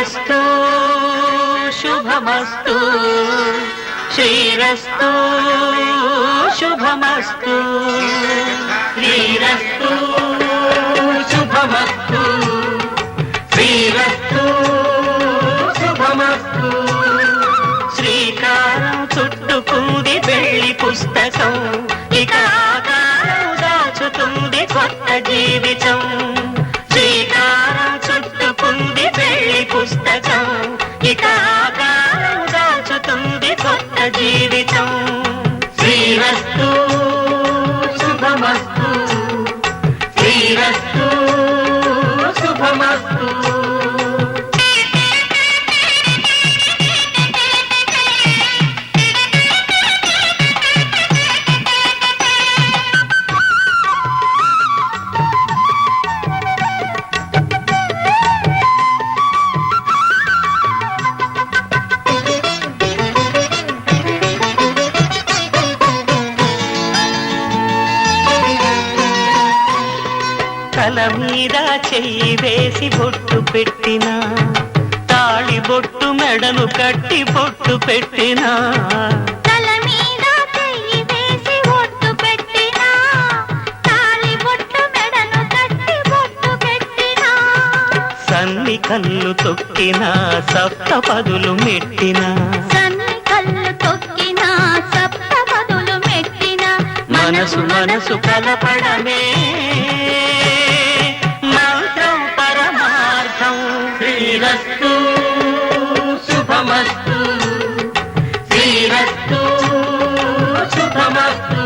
శ్రీరస్తు శుభమస్తు శ్రీరస్తు శుభమస్తు శ్రీరస్తు శుభమస్తు శ్రీరస్తు శుభమస్తు శ్రీకారం చుట్టుకుంది పెళ్లి పుస్తకం ఇక ఆకారం దాచుతుంది కొత్త జీవితం శ్రీకారం చుట్టుకుంది పెళ్లి పుస్తకం ఇక ఆకారం దాచుతుంది కొత్త జీవితం శ్రీరస్తు శుభమస్తు శ్రీరస్తు శుభమస్తు తల మీద చెయ్యి వేసి బొట్టు పెట్టినా తాళి బొట్టు మెడను కట్టి బొట్టు పెట్టినా తల మీద చెయ్యి వేసి బొట్టు పెట్టినా తాళి బొట్టు మెడను కట్టి బొట్టు పెట్టినా సన్ని కళ్ళు తొక్కినా సప్త పదులు మెట్టినా సన్ని కళ్ళు తొక్కినా సప్త పదులు మెట్టినా మనసు మనసు కలపడమే మంత్రం పరమార్థం శ్రీరస్తు శుభమస్తు శ్రీరస్తు శుభమస్తు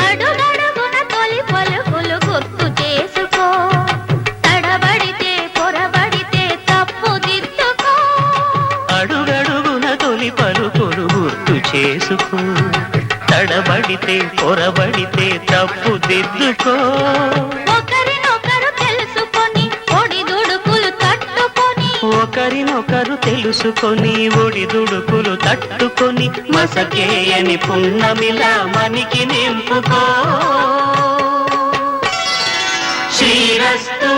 అడుగడుగున తొలి పలుకులు గుర్తు చేసుకో తడబడితే పొరబడితే తప్పు దిద్దుకో అడుగడుగున తొలి పలుకులు గుర్తు చేసుకో తడబడితే పొరబడితే తప్పు దిద్దుకో ఒకరినొకరు తెలుసుకొని ఒడిదుడుకులు తట్టుకొని ఒకరినొకరు తెలుసుకొని ఒడిదుడుకులు తట్టుకొని మసకేయని పున్నమిలా మనికి నింపుకో శ్రీరస్తు